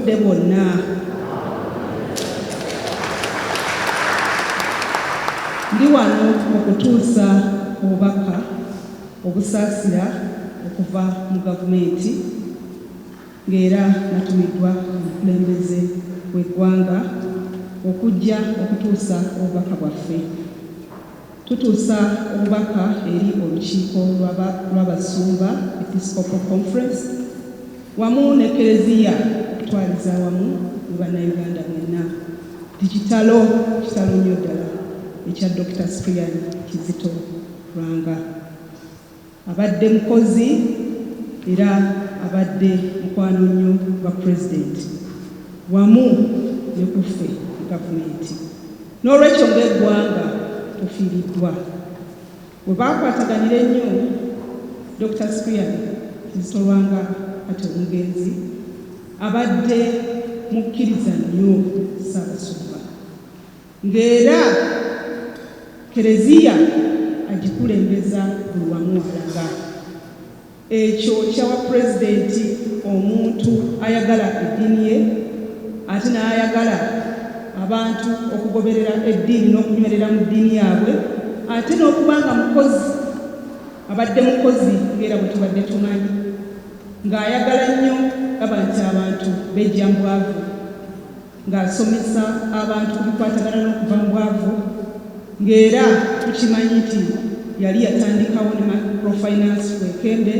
obudde bwonna. Ndi wano okutuusa obubaka obusaasira okuva mu gavumenti ng'era natumiddwa omukulembeze w'eggwanga okujja okutuusa obubaka bwaffe. Tutuusa obubaka eri olukiiko lw'abasumba Episcopal Conference wamu ne Kereziya okutwaliza wamu ne bannayuganda mwenna. Kitalo nnyo ddala ekya Dr. Cyprian Kizito Lwanga. Abadde mukozi era abadde mukwano nnyo gwa President wamu ne kuffe gavumenti. N'olwekyo ng'eggwanga tufiiriddwa. Bwe baakwataganira ennyo Dr. Cyprian Kizito Lwanga kati omugenzi abadde mukkiriza nnyo Ssaabasumba ng'era Kereziya agikulembeza buli wamu alaga. Ekyo kyawa Pulezidenti omuntu ayagala eddiini ye ate n'ayagala abantu okugoberera eddiini n'okunywerera mu ddiini yaabwe ate n'okubanga mukozi abadde mukozi ng'era bwe tubadde tumanyi ng'ayagala nnyo gaba nti abantu bejja mu bwavu ng'asomesa abantu ku bikwatagana n'okuva mu bwavu ng'era tukimanyi nti yali yatandikawo ne microfinance Wekembe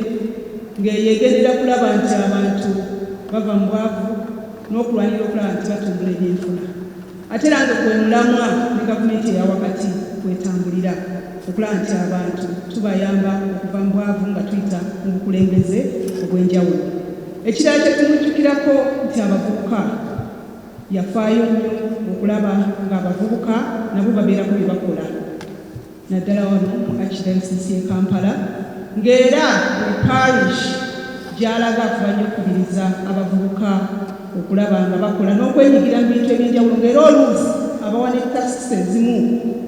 ng'eyegerera kulaba nti abantu bava mu bwavu n'okulwanira okulaba nti batumbula ebyenfuna. Ate era nga gwe mulamwa ne gavumenti eya wakati kwetambulira okulaba nti abantu tubayamba okuva mu bwavu nga tuyita mu bukulembeze obw'enjawulo. Ekirala kye tumujjukirako nti abavubuka yafaayo nnyo okulaba ng'abavubuka nabo babeera ku bye bakola naddala wano mu Archdiocese y'e Kampala ng'era buli parish gy'alaga afuba nnyo okukubiriza abavubuka okulaba nga bakola n'okwenyigira mu bintu eby'enjawulo ng'era oluusi abawa ne tasks ezimu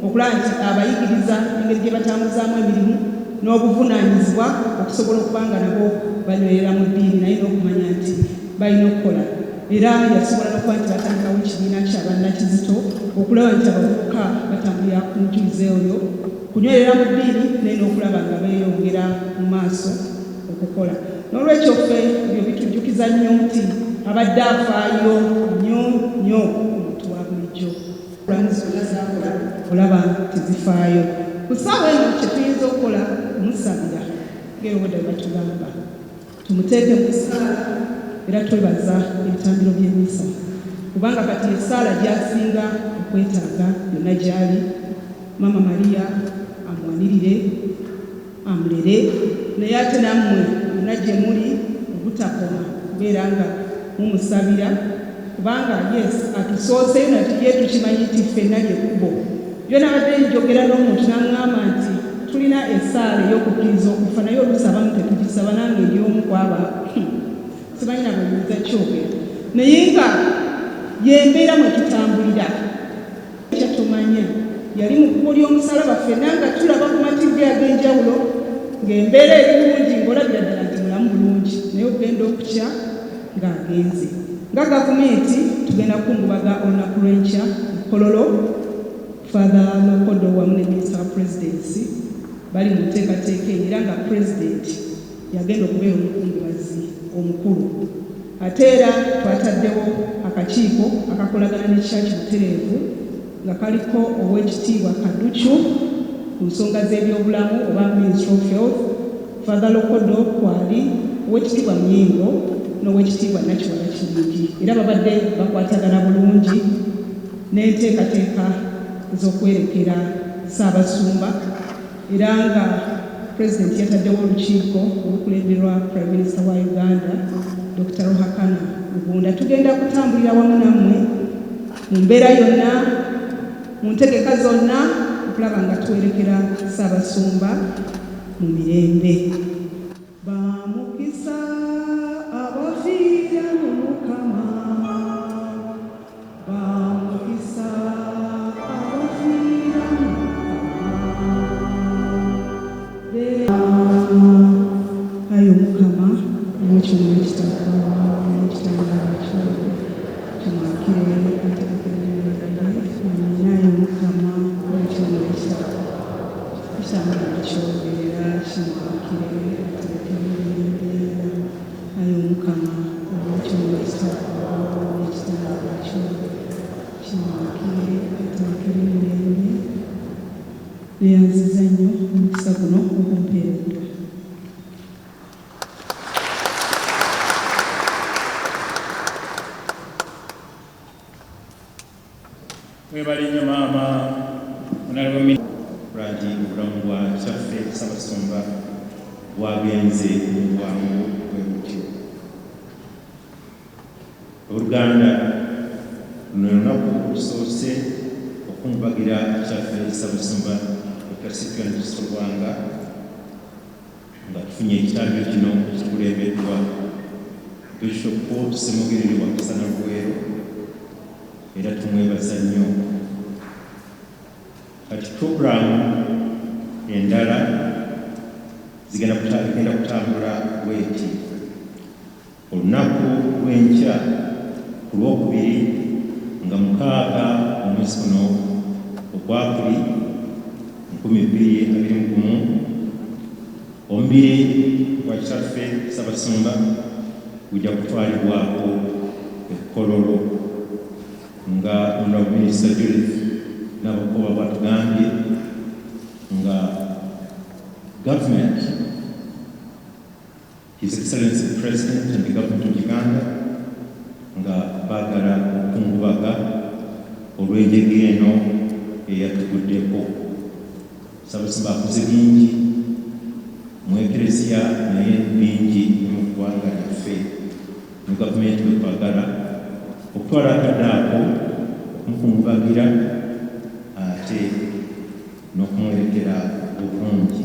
okulaba nti abayigiriza engeri gye batambuzaamu emirimu n'obuvunaanyizibwa okusobola okuba nga nabo banywerera mu ddiini naye n'okumanya nti balina okukola. Era yasobola n'okuba nti batandikawo ekibiina ky'Abannakizito okulaba nti abavubuka batambulira ku njulize oyo kunywerera mu ddiini naye n'okulaba nga beeyongera mu maaso okukola. N'olwekyo ffe ebyo bitujjukiza nnyo nti abadde afaayo nnyo nnyo omuntu wa bulijjo. Pulaani zonna z'akola olaba tezifaayo. Ku ssaawa eno kye tuyinza okukola kumusabira ng'eroboda bwe batugamba tumuteeke mu ssaala era twebaza ebitambiro by'emmisa kubanga kati essaala gy'asinga okwetaaga yonna gy'ali. Mama Maria amwanirire amulere naye ate nammwe yonna gye muli obutakoma kubeera nga mumusabira kubanga yes atusooseyo natuye tukimanyi nti ffenna lyekkubo. Yo nabadde njogera n'omuntu n'aŋŋamba nti tulina essaala ey'okukkiriza okufa naye oluusi abamu tetugisaba nange ery'omu kwaba simanyi nabwe nyinza kyogera naye nga yembeera mwe tutambulira kyatumanya yali mu kkubo ly'omusalaba ffenna nga tulaba ku matigga ag'enjawulo ng'embeera eri bulungi ng'olabira ddala nti mulamu bulungi naye ogenda okukya ng'agenze. Nga gavumenti tugenda kukungubaga olunaku lw'enkya Kololo Father Lokodo wamu ne Minisita wa Presidency bali mu nteekateeka era nga Pulezidenti yagenda okubeera omukungubazi omukulu. Ate era twataddewo akakiiko akakolagana ne Church Butereevu nga kaliko Oweekitiibwa Kaducu ku nsonga z'ebyobulamu oba Ministry of Health, Father Lokodo kwali Oweekitiibwa Muyingo n'Oweekitiibwa Nakiwala Kiringi era babadde bakwatagana bulungi n'enteekateeka z'okwerekera Ssaabasumba era nga Pulezidenti yataddewo olukiiko olukulemberwa Prime Minister wa Uganda Dr. Ruhakana Rugunda. Tugenda kutambulira wamu nammwe mu mbeera yonna mu ntegeka zonna okulaba nga twerekera Ssaabasumba mu mirembe. Bamukisa abafiira mu Mukama, bamukisa abafiira mu Mukama. Ayo Mukama n'ekitabo n'ekitabo ekitambiro ky'obeera kimuwakire ateekemulembera aye omukama olw'ekyuma ekitambiro ekitambiro kyo kimuwakire ateekere emirembe neyanziza nnyo omukisa guno okumpeereddwa. Mwebale nnyo maama munalwa Lwaki obulamu bwa kyaffe Ssaabasumba bwagenze mu bwangu bwe butyo. Oluganda luno lunaku lusoose okumubagira kyaffe Ssaabasumba Dr. Cyprian Kyagulanyi nga tufunye ekitambiro kino kikulembeddwa Bishop Paul Ssemogerere wa Kasana Luweero era tumwebaza nnyo. Kati puroguramu endala zigenda kutambula bweti. Olunaku lw'enkya ku Lwokubiri nga 6 omwezi guno Ogwakuli 2021 omubiri gwa kitaffe Ssaabasumba gujja kutwalibwako e Kololo nga Honorable Minister Judith Nabakoba bwatugambye nga government, His Excellency the President and the government of Uganda nga baagala okukungubaga olw'enjege eno eyatuguddeko. Ssaabasumba akoze bingi mu Eklezia naye bingi mu ggwanga lyaffe ne gavumenti bwe twagala okutwala akadde ako okumukungubagira ate n'okumwerekera obulungi.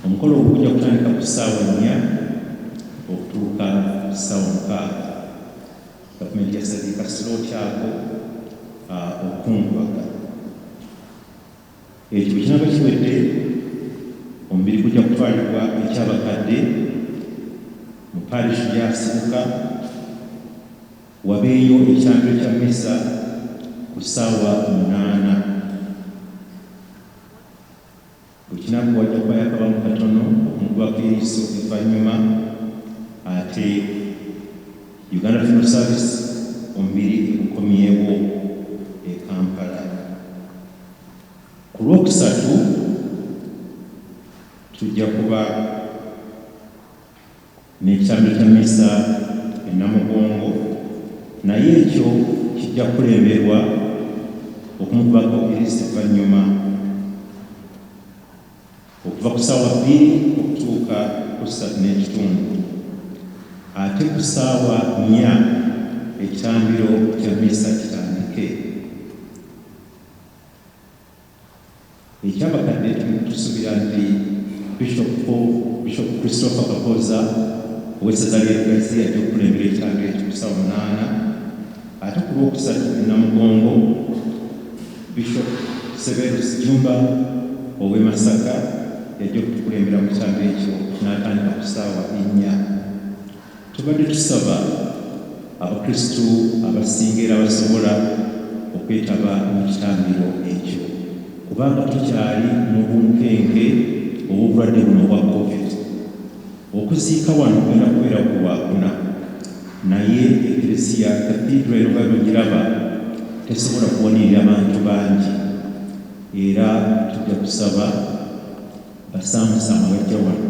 Omukolo ogujja kutandika ku ssaawa 4 okutuuka ku ssaawa 6. Gavumenti yasabye kasiro kyako okukungubaga. Ekyo bwe kinaba kiwedde omubiri gujja kutwalibwa ekyabakadde mu parish gyasibuka wabeeyo ekyambiro kya mmisa ku ssaawa 8. Bwe kinaku wajja kubayo akabamu katono okumugwako eriiso evannyuma ate Uganda Funeral Service omubiri egukomyewo e Kampala. Ku Lwokusatu tujja kuba n'ekyambiro kya mmisa e Namugongo naye ekyo kijja kulemberwa okumugwako eriiso evannyuma okuva ku ssaawa 2 okutuuka ku 3:30. Ate ku ssaawa 4 ekitambiro kya mmisa kitandike. Ekyabakadde tusuubira nti Bishop Christopher Kakoza ow'essaza ly'Eklezia ajja okukulembera ekitambiro ekyo ku ssaawa 8. Ate ku Lwokusatu e Namugongo Bishop Severus Jumba ow'e Masaka yajja okutukulembera mu kitambiro ekyo n'atandika ku ssaawa 4. Tubadde tusaba abakristu abasinga era basobola okwetaba mu kitambiro ekyo kubanga tukyali mu bunkenke obw'obulwadde buno obwa COVID. Okuziika wano kugenda kubeera ku Lwakuna naye Eklezia Cathedral eno bwe bagiraba tesobola kuwanirira abantu bangi era tujja kusaba basaamusaamu bajja wano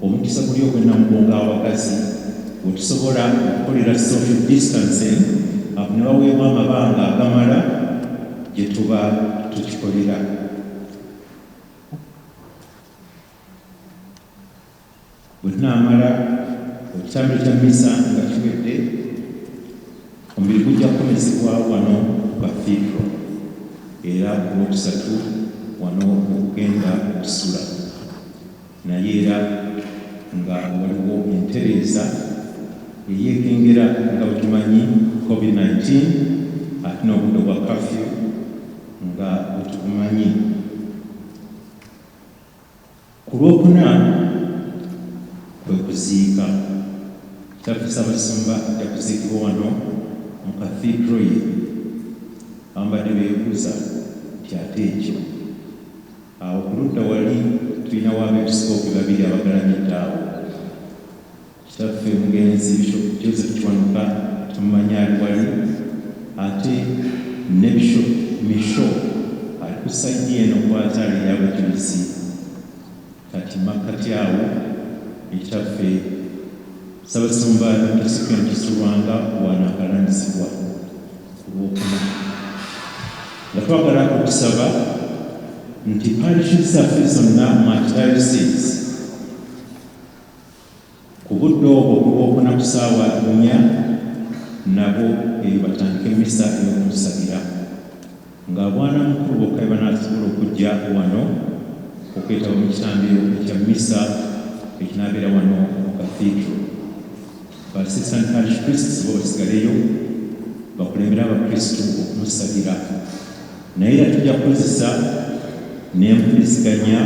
omukisa guli ogw'e Namugongo abakazi bwe tusobola okukolera social distancing ne baweebwa amabanga agamala gye tuba tukikolera. Bwe tunaamala ekitambiro kya mmisa nga kiwedde omubiri gujja kukomezebwa wano ku Cathedral era ku Lwokusatu wano okugenda okusula naye era nga waliwo entereeza eyeekengera nga bwe tumanyi COVID-19 ate n'obudde bwa kafyu nga bwe tubumanyi. Ku Lwokuna kwe kuziika. Kitaffe Ssaabasumba ajja kuziikibwa wano mu Cathedral ye. Abamu badde beebuuza nti ate ekyo. Kitaffe Ssaabasumba ajja kuziikibwa wano mu Cathedral ye. Abamu badde beebuuza nti ate ekyo. Kitaffe Ssaabasumba ajja kuziikibwa wano mu Cathedral ye. Abamu badde beebuuza nti ate ekyo. Kitaffe Ssaabasumba ajja kuziikibwa wano mu Cathedral ye. Abamu badde beebuuza nti ate ekyo. awo ku ludda wali tulinawo abeepisikoopi babiri abagalamidde awo. Kitaffe omugenzi Bishop Joseph Kiwanuka tumumanyi ali wali, ate ne Bishop Misho ali ku sayidi eno kwataali ey'abajulizi. Kati makkati awo ekitaffe Ssaabasumba Dr. Cyprian Kisulwanga wanaakalanizibwa ku Lwokuna. Nga twagala okusaba nti parishes zaffe zonna mu Archdiocese ku budde obwo ku Lwokuna ku ssaawa 4 nabo eyo batandike misa ey'okumusabira, nga bwana mukulu bokka banaasobola okujja wano okwetaba mu kitambiro ekya misa ekinaabeera wano mu Cathedral. Assistant Parish Priests bo basigaleyo bakulembera abakristu okumusabira, naye era tujja kukozesa n'empuliziganya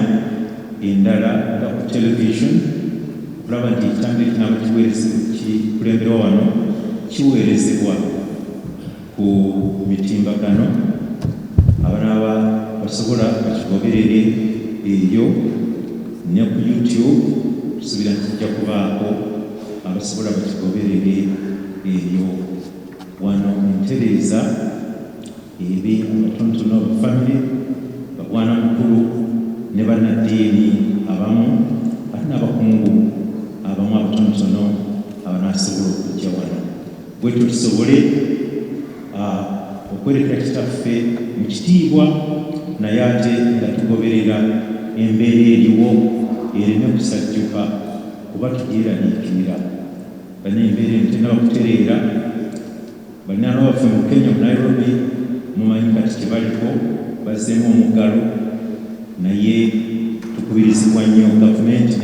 endala nga ku television okulaba nti ekitambiro kinaaba kikulemberwa wano kiweerezebwa ku mitimbagano, abanaaba basobola bakigoberere eyo, ne ku YouTube tusuubira nti tujja kubaako abasobola bakigoberere eyo. Wano entereeza eri abatonotono abafamire bagwana mukulu ne bannaddiini abamu ate n'abakungu abamu abatonotono abanaasobola okujja wano, bwetyo tusobole okwerekera kitaffe mu kitiibwa, naye ate nga tugoberera embeera eriwo ereme kusajjuka kuba tugyeraliikirira. Bane embeera eno tenaba kutereera. Balinaanwa baffe mu Kenya mu Nairobi mumanyi kati tebaliko, bazzeemu omuggalo, naye tukubirizibwa nnyo gavumenti